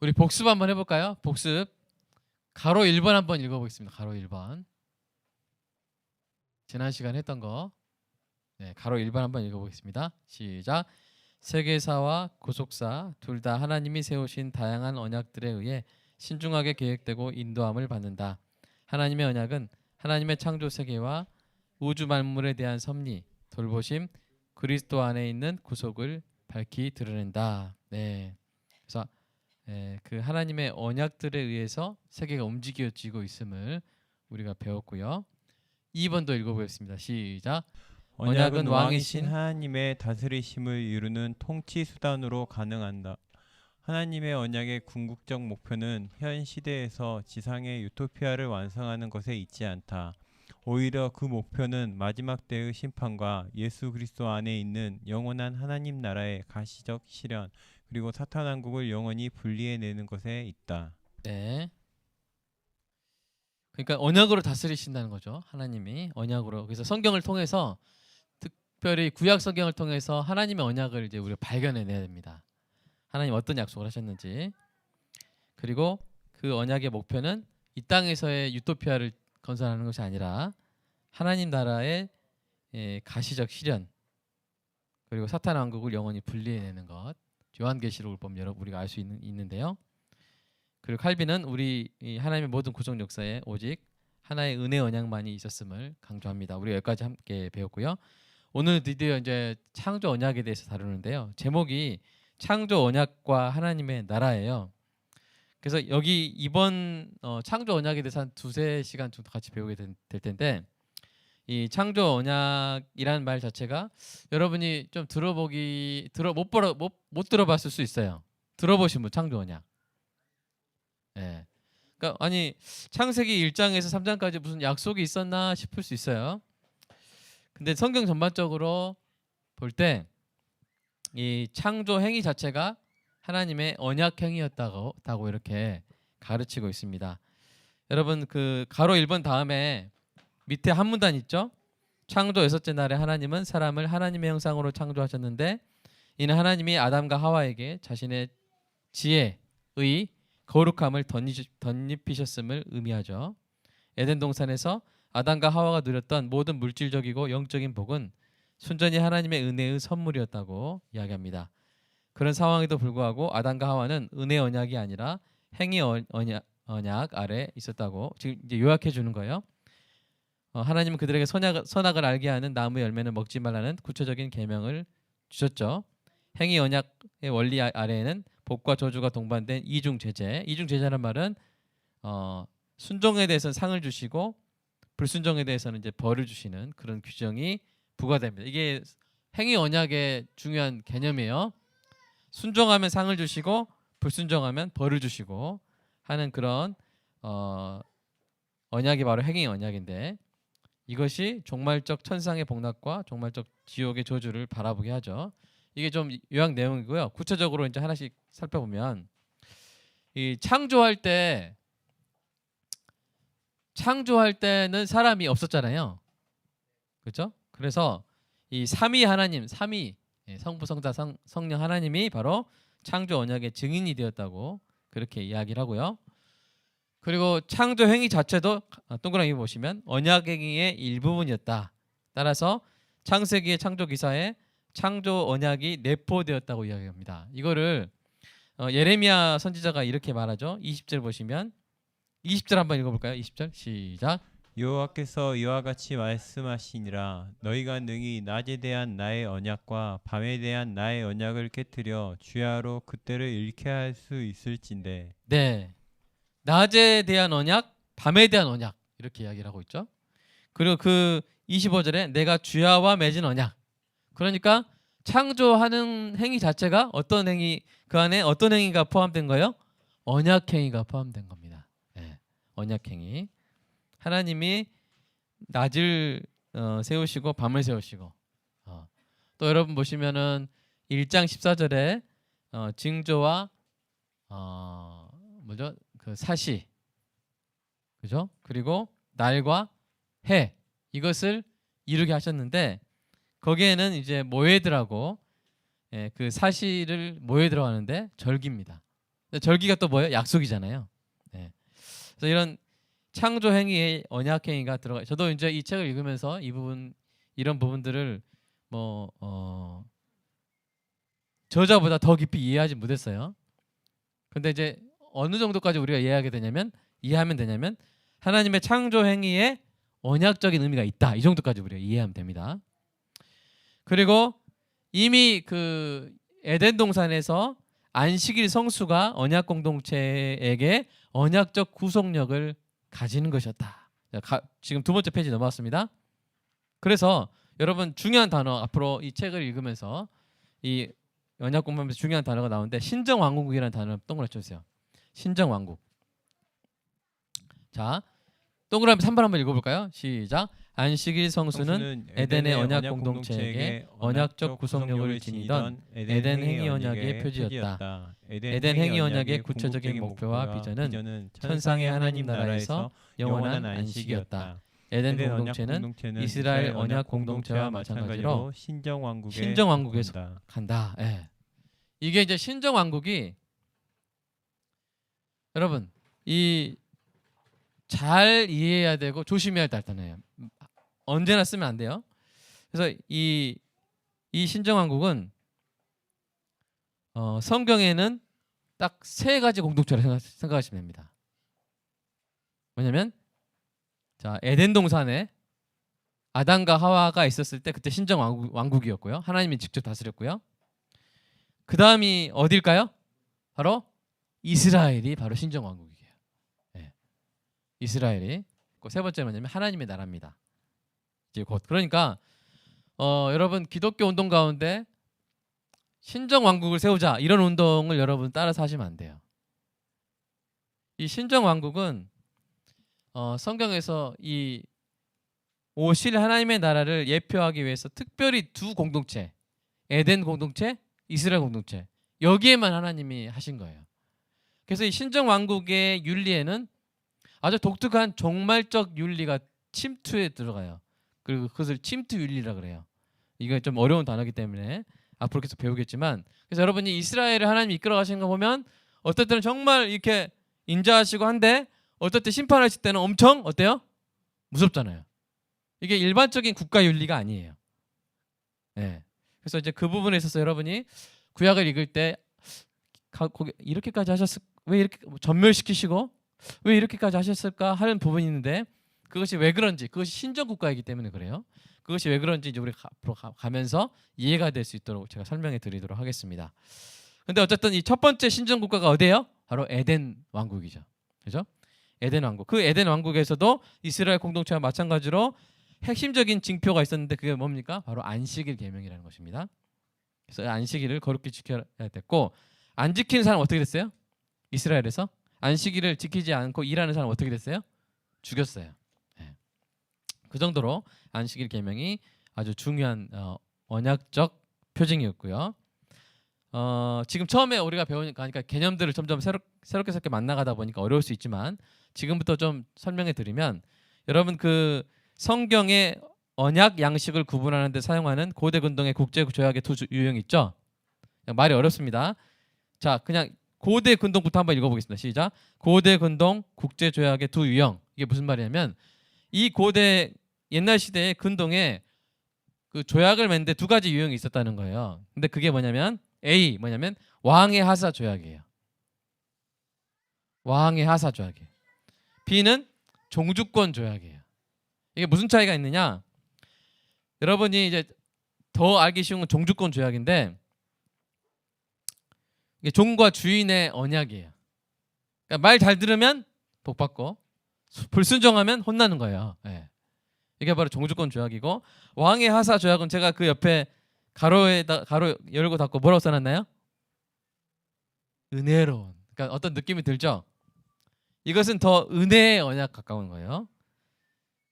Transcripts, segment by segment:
우리 복습 한번 해볼까요? 복습. 가로 1번 한번 읽어보겠습니다. 가로 1번. 지난 시간 했던 거. 네, 가로 1번 한번 읽어보겠습니다. 시작. 세계사와 구속사 둘 다 하나님이 세우신 다양한 언약들에 의해 신중하게 계획되고 인도함을 받는다. 하나님의 언약은 하나님의 창조 세계와 우주 만물에 대한 섭리, 돌보심, 그리스도 안에 있는 구속을 밝히 드러낸다. 네. 그래서 그 하나님의 언약들에 의해서 세계가 움직여지고 있음을 우리가 배웠고요. 2번도 읽어보겠습니다. 시작. 언약은 왕이신 하나님의 다스리심을 이루는 통치 수단으로 가능한다. 하나님의 언약의 궁극적 목표는 현 시대에서 지상의 유토피아를 완성하는 것에 있지 않다. 오히려 그 목표는 마지막 때의 심판과 예수 그리스도 안에 있는 영원한 하나님 나라의 가시적 실현, 그리고 사탄 왕국을 영원히 분리해내는 것에 있다. 네. 그러니까 언약으로 다스리신다는 거죠. 하나님이 언약으로. 그래서 성경을 통해서 특별히 구약 성경을 통해서 하나님의 언약을 이제 우리가 발견해내야 됩니다. 하나님 어떤 약속을 하셨는지. 그리고 그 언약의 목표는 이 땅에서의 유토피아를 건설하는 것이 아니라 하나님 나라의 가시적 실현, 그리고 사탄 왕국을 영원히 분리해내는 것. 요한계시록을 보면 우리가 알 수 있는데요. 그리고 칼빈은 우리 하나님의 모든 구속 역사에 오직 하나의 은혜 언약만이 있었음을 강조합니다. 우리 여기까지 함께 배웠고요. 오늘 드디어 이제 창조 언약에 대해서 다루는데요. 제목이 창조 언약과 하나님의 나라예요. 그래서 여기 이번 창조 언약에 대해서 한 두세 시간 정도 같이 배우게 될 텐데, 이 창조 언약이라는 말 자체가 여러분이 좀 못 들어봤을 수 있어요. 들어보신 분 창조 언약. 예. 그러니까 아니 창세기 1장에서 3장까지 무슨 약속이 있었나 싶을 수 있어요. 근데 성경 전반적으로 볼 때 이 창조 행위 자체가 하나님의 언약 행위였다고 이렇게 가르치고 있습니다. 여러분 그 가로 1번 다음에 밑에 한 문단 있죠? 창조 여섯째 날에 하나님은 사람을 하나님의 형상으로 창조하셨는데 이는 하나님이 아담과 하와에게 자신의 지혜의 거룩함을 덧입히셨음을 의미하죠. 에덴 동산에서 아담과 하와가 누렸던 모든 물질적이고 영적인 복은 순전히 하나님의 은혜의 선물이었다고 이야기합니다. 그런 상황에도 불구하고 아담과 하와는 은혜 언약이 아니라 행위 언약 아래 있었다고 지금 이제 요약해 주는 거예요. 하나님은 그들에게 선악을 알게 하는 나무의 열매는 먹지 말라는 구체적인 계명을 주셨죠. 행위 언약의 원리 아래에는 복과 저주가 동반된 이중 제재. 이중 제재라는 말은 순종에 대해서는 상을 주시고 불순종에 대해서는 이제 벌을 주시는 그런 규정이 부과됩니다. 이게 행위 언약의 중요한 개념이에요. 순종하면 상을 주시고 불순종하면 벌을 주시고 하는 그런 언약이 바로 행위 언약인데, 이것이 종말적 천상의 복락과 종말적 지옥의 저주를 바라보게 하죠. 이게 좀 요약 내용이고요. 구체적으로 이제 하나씩 살펴보면 이 창조할 때는 사람이 없었잖아요. 그렇죠? 그래서 이 삼위 하나님, 성부 성자 성령 하나님이 바로 창조 언약의 증인이 되었다고 그렇게 이야기를 하고요. 그리고 창조 행위 자체도 동그라미 보시면 언약 행위의 일부분이었다. 따라서 창세기의 창조 기사에 창조 언약이 내포되었다고 이야기합니다. 이거를 예레미야 선지자가 이렇게 말하죠. 20절 보시면 20절 한번 읽어볼까요? 20절 시작. 여호와께서 이와 같이 말씀하시니라. 너희가 능히 낮에 대한 나의 언약과 밤에 대한 나의 언약을 깨뜨려 주야로 그때를 잃게 할 수 있을진데. 네, 낮에 대한 언약, 밤에 대한 언약 이렇게 이야기를 하고 있죠. 그리고 그 25절에 내가 주야와 맺은 언약. 그러니까 창조하는 행위 자체가 어떤 행위, 그 안에 어떤 행위가 포함된 거예요? 언약 행위가 포함된 겁니다. 네, 언약 행위. 하나님이 낮을 세우시고 밤을 세우시고, 또 여러분 보시면은 1장 14절에 징조와 뭐죠? 그 사시, 그죠? 그리고 날과 해, 이것을 이루게 하셨는데 거기에는 이제 모에드라고 그 사시를 모에드라고 하는데 절기입니다. 근데 절기가 또 뭐예요? 약속이잖아요. 예. 그래서 이런 창조 행위의 언약 행위가 들어가. 저도 이제 이 책을 읽으면서 이 부분 이런 부분들을 뭐 저자보다 더 깊이 이해하지 못했어요. 근데 이제 어느 정도까지 우리가 이해하면 되냐면 하나님의 창조 행위에 언약적인 의미가 있다. 이 정도까지 우리가 이해하면 됩니다. 그리고 이미 그 에덴 동산에서 안식일 성수가 언약 공동체에게 언약적 구속력을 가지는 것이었다. 지금 두 번째 페이지 넘어왔습니다. 그래서 여러분 중요한 단어 앞으로 이 책을 읽으면서 이 언약 공부하면서 중요한 단어가 나오는데 신정왕국이라는 단어를 동그랗게 쳐주세요. 신정왕국. 자, 동그라미 3번 한번 읽어볼까요? 시작. 안식일 성수는 에덴의 언약 공동체에게 언약적 구속력을 지니던 에덴 행위 언약의 표지였다. 에덴 행위 언약의 구체적인 목표와 비전은 천상의 하나님 나라에서 영원한 안식이었다. 에덴 공동체는 이스라엘 언약 공동체와 마찬가지로 신정왕국에서 간다. 예. 이게 이제 신정왕국이 여러분 이 잘 이해해야 되고 조심해야 할 단어예요. 언제나 쓰면 안 돼요. 그래서 이 신정왕국은 성경에는 딱 세 가지 공동체를 생각하시면 됩니다. 뭐냐면 자 에덴 동산에 아담과 하와가 있었을 때 그때 신정왕국이었고요. 하나님이 직접 다스렸고요. 그 다음이 어딜까요? 바로 이스라엘이 바로 신정왕국이에요. 네. 이스라엘이 세 번째는 뭐냐면 하나님의 나라입니다. 이제 곧 그러니까 여러분 기독교 운동 가운데 신정왕국을 세우자 이런 운동을 여러분 따라서 하시면 안 돼요. 이 신정왕국은 성경에서 이 오실 하나님의 나라를 예표하기 위해서 특별히 두 공동체 에덴 공동체, 이스라엘 공동체 여기에만 하나님이 하신 거예요. 그래서 이 신정왕국의 윤리에는 아주 독특한 종말적 윤리가 침투에 들어가요. 그리고 그것을 침투윤리라 그래요. 이거 좀 어려운 단어이기 때문에 앞으로 계속 배우겠지만 그래서 여러분이 이스라엘을 하나님이 이끌어 가시는 거 보면 어떨 때는 정말 이렇게 인자하시고 한데 어떨 때 심판하실 때는 엄청 어때요? 무섭잖아요. 이게 일반적인 국가 윤리가 아니에요. 네. 그래서 이제 그 부분에 있어서 여러분이 구약을 읽을 때 거기 이렇게까지 하셨을 왜 이렇게 전멸시키시고 왜 이렇게까지 하셨을까 하는 부분이 있는데 그것이 왜 그런지 그것이 신정국가이기 때문에 그래요. 그것이 왜 그런지 이제 우리 앞으로 가면서 이해가 될 수 있도록 제가 설명해 드리도록 하겠습니다. 근데 어쨌든 이 첫 번째 신정국가가 어디예요? 바로 에덴 왕국이죠. 그죠? 에덴 왕국. 그 에덴 왕국에서도 이스라엘 공동체와 마찬가지로 핵심적인 징표가 있었는데 그게 뭡니까? 바로 안식일 계명이라는 것입니다. 그래서 안식일을 거룩히 지켜야 됐고 안 지키는 사람 어떻게 됐어요? 이스라엘에서 안식일을 지키지 않고 일하는 사람 어떻게 됐어요? 죽였어요. 네. 그 정도로 안식일 계명이 아주 중요한 언약적 표징이었고요. 지금 처음에 우리가 배우니까 개념들을 점점 새롭게 만나가다 보니까 어려울 수 있지만 지금부터 좀 설명해 드리면 여러분 그 성경의 언약 양식을 구분하는 데 사용하는 고대 근동의 국제 조약의 두 유형이 있죠. 말이 어렵습니다. 자, 그냥 고대 근동부터 한번 읽어보겠습니다. 시작. 고대 근동 국제 조약의 두 유형. 이게 무슨 말이냐면 이 고대 옛날 시대의 근동에 그 조약을 맺는데 두 가지 유형이 있었다는 거예요. 근데 그게 뭐냐면 뭐냐면 왕의 하사 조약이에요. 왕의 하사 조약이에요. B는 종주권 조약이에요. 이게 무슨 차이가 있느냐? 여러분이 이제 더 알기 쉬운 건 종주권 조약인데 이게 종과 주인의 언약이에요. 그러니까 말 잘 들으면 복 받고 불순종하면 혼나는 거예요. 네. 이게 바로 종주권 조약이고 왕의 하사 조약은 제가 그 옆에 가로 열고 닫고 뭐라고 써놨나요? 은혜로운. 그러니까 어떤 느낌이 들죠? 이것은 더 은혜의 언약 가까운 거예요.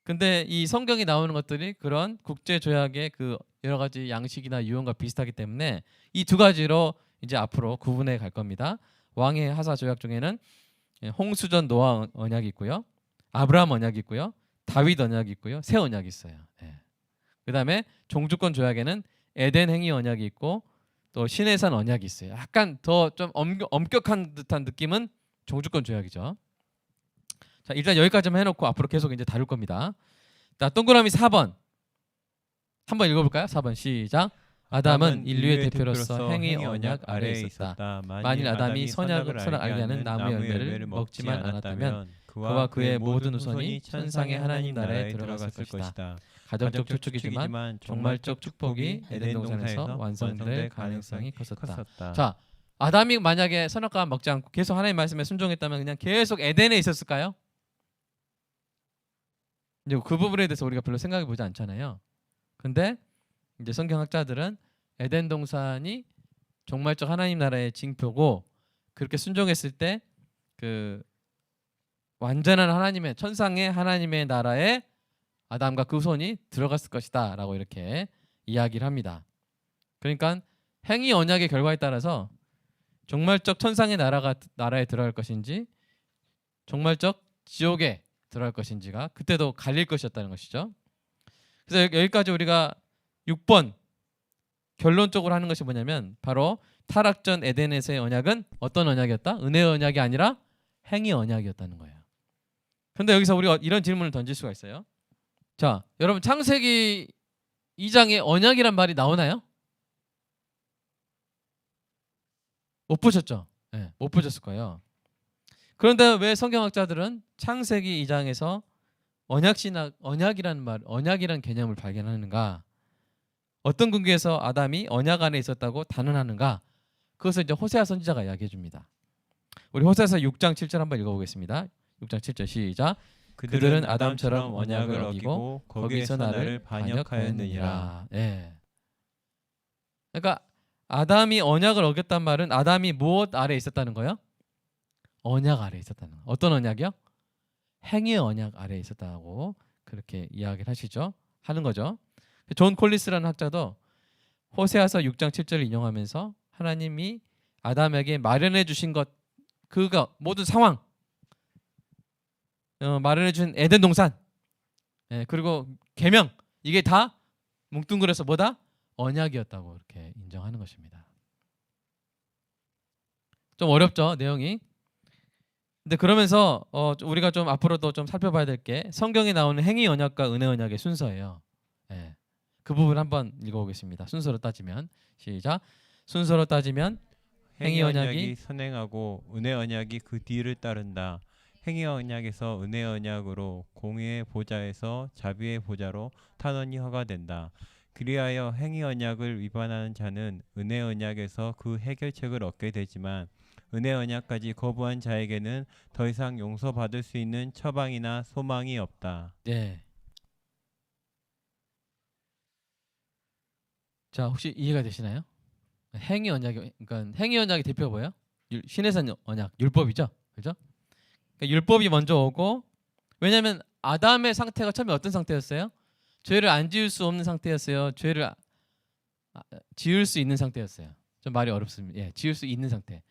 근데 이 성경이 나오는 것들이 그런 국제 조약의 그 여러 가지 양식이나 유형과 비슷하기 때문에 이 두 가지로 이제 앞으로 구분해 갈 겁니다. 왕의 하사 조약 중에는 홍수전 노아 언약이 있고요, 아브라함 언약이 있고요, 다윗 언약이 있고요, 새 언약이 있어요. 네. 그다음에 종주권 조약에는 에덴 행위 언약이 있고 또 시내산 언약이 있어요. 약간 더 좀 엄격한 듯한 느낌은 종주권 조약이죠. 자, 일단 여기까지만 해놓고 앞으로 계속 이제 다룰 겁니다. 자, 동그라미 4번 한번 읽어볼까요? 4번 시작. 아담은 인류의 대표로서 행위 언약 아래에 있었다. 만일 아담이 선악을 알게 하는 나무 열매를 먹지만 않았다면 그와 그의 모든 후손이 천상의 하나님 나라에 들어갔을 것이다. 가정적 축복이지만 종말적 축복이 에덴 동산에서 완성될 가능성이 컸었다. 자, 아담이 만약에 선악과 먹지 않고 계속 하나님 말씀에 순종했다면 그냥 계속 에덴에 있었을까요? 이제 그 부분에 대해서 우리가 별로 생각해 보지 않잖아요. 근데 이제 성경학자들은 에덴 동산이 종말적 하나님 나라의 징표고 그렇게 순종했을 때 그 완전한 하나님의 천상의 하나님의 나라에 아담과 그 후손이 들어갔을 것이다라고 이렇게 이야기를 합니다. 그러니까 행위 언약의 결과에 따라서 종말적 천상의 나라에 들어갈 것인지 종말적 지옥에 들어갈 것인지가 그때도 갈릴 것이었다는 것이죠. 그래서 여기까지 우리가 6번 결론적으로 하는 것이 뭐냐면 바로 타락 전 에덴에서의 언약은 어떤 언약이었다? 은혜의 언약이 아니라 행위 언약이었다는 거예요. 그런데 여기서 우리가 이런 질문을 던질 수가 있어요. 자, 여러분 창세기 2장에 언약이란 말이 나오나요? 못 보셨죠? 네, 못 보셨을 거예요. 그런데 왜 성경학자들은 창세기 2장에서 언약이라는 개념을 발견하는가? 어떤 근거에서 아담이 언약 안에 있었다고 단언하는가? 그것을 이제 호세아 선지자가 이야기해 줍니다. 우리 호세아서 6장 7절 한번 읽어보겠습니다. 6장 7절 시작. 그들은 아담처럼 언약을 어기고 거기서 나를 반역하였느니라. 예. 그러니까 아담이 언약을 어겼단 말은 아담이 무엇 아래 있었다는 거예요? 언약 아래 있었다는 거예요. 어떤 언약이요? 행위의 언약 아래 있었다고 그렇게 이야기를 하는 거죠. 존 콜리스라는 학자도 호세아서 6장 7절을 인용하면서 하나님이 아담에게 마련해 주신 것 그거 모든 상황 마련해 준 에덴 동산 그리고 계명 이게 다 뭉뚱그려서 뭐다? 언약이었다고 이렇게 인정하는 것입니다. 좀 어렵죠 내용이. 근데 그러면서 우리가 좀 앞으로도 좀 살펴봐야 될 게 성경에 나오는 행위 언약과 은혜 언약의 순서예요. 예. 그 부분 한번 읽어보겠습니다. 순서로 따지면 시작. 순서로 따지면 행위 언약이 선행하고 은혜 언약이 그 뒤를 따른다. 행위 언약에서 은혜 언약으로 공의의 보좌에서 자비의 보좌로 탄원이 허가된다. 그리하여 행위 언약을 위반하는 자는 은혜 언약에서 그 해결책을 얻게 되지만 은혜 언약까지 거부한 자에게는 더 이상 용서받을 수 있는 처방이나 소망이 없다. 네. 자, 혹시 이해가 되시나요? 행위 언약이 그러니까 행위 언약의 대표가 뭐예요? 신해산 언약, 율법이죠. 그렇죠? 그러니까 율법이 먼저 오고 왜냐하면 아담의 상태가 처음에 어떤 상태였어요? 죄를 안 지을 수 없는 상태였어요. 죄를 지을 수 있는 상태였어요. 좀 말이 어렵습니다. 예, 지을 수 있는 상태.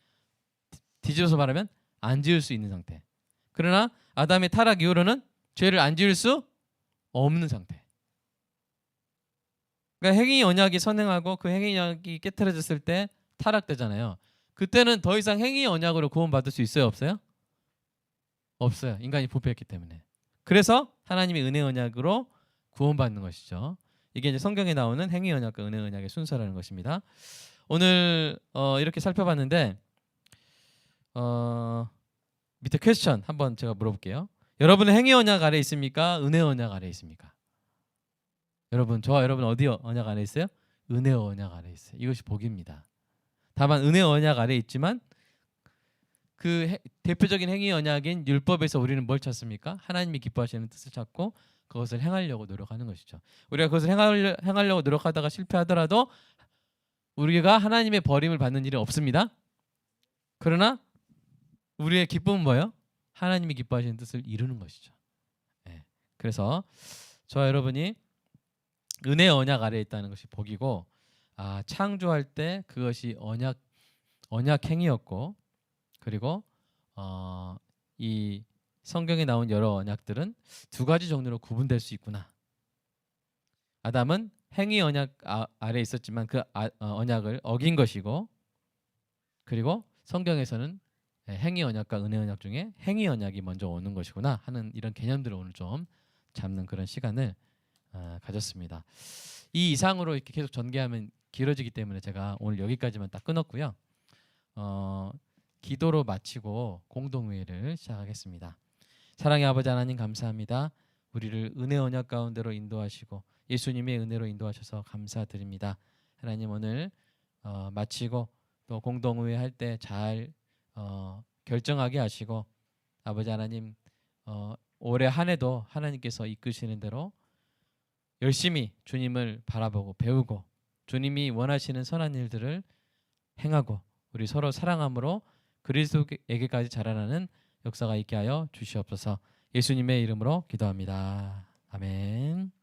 뒤집어서 말하면 안 지을 수 있는 상태. 그러나 아담의 타락 이후로는 죄를 안 지을 수 없는 상태. 그러니까 행위 언약이 선행하고 그 행위 언약이 깨트려졌을 때 타락되잖아요. 그때는 더 이상 행위 언약으로 구원받을 수 있어요, 없어요? 없어요. 인간이 부패했기 때문에. 그래서 하나님의 은혜 언약으로 구원받는 것이죠. 이게 이제 성경에 나오는 행위 언약과 은혜 언약의 순서라는 것입니다. 오늘 이렇게 살펴봤는데 밑에 퀘스천 한번 제가 물어볼게요. 여러분은 행위 언약 아래 있습니까? 은혜 언약 아래 있습니까? 저와 여러분 어디 언약 안에 있어요? 은혜 언약 아래 있어요. 이것이 복입니다. 다만 은혜 언약 아래 있지만 그 대표적인 행위 언약인 율법에서 우리는 뭘 찾습니까? 하나님이 기뻐하시는 뜻을 찾고 그것을 행하려고 노력하는 것이죠. 우리가 그것을 행하려고 노력하다가 실패하더라도 우리가 하나님의 버림을 받는 일은 없습니다. 그러나 우리의 기쁨은 뭐예요? 하나님이 기뻐하시는 뜻을 이루는 것이죠. 네. 그래서 저와 여러분이 은혜 언약 아래에 있다는 것이 복이고 창조할 때 그것이 언약 행위였고 그리고 이 성경에 나온 여러 언약들은 두 가지 종류로 구분될 수 있구나. 아담은 행위 언약 아래 있었지만 그 언약을 어긴 것이고, 그리고 성경에서는 행위 언약과 은혜 언약 중에 행위 언약이 먼저 오는 것이구나 하는 이런 개념들을 오늘 좀 잡는 그런 시간을 가졌습니다. 이 이상으로 이렇게 계속 전개하면 길어지기 때문에 제가 오늘 여기까지만 딱 끊었고요. 기도로 마치고 공동회의를 시작하겠습니다. 사랑의 아버지 하나님 감사합니다. 우리를 은혜 언약 가운데로 인도하시고 예수님의 은혜로 인도하셔서 감사드립니다. 하나님 오늘 마치고 또 공동회의 할 때 잘 결정하게 하시고 아버지 하나님 올해 한 해도 하나님께서 이끄시는 대로 열심히 주님을 바라보고 배우고 주님이 원하시는 선한 일들을 행하고 우리 서로 사랑함으로 그리스도에게까지 자라나는 역사가 있게 하여 주시옵소서. 예수님의 이름으로 기도합니다. 아멘.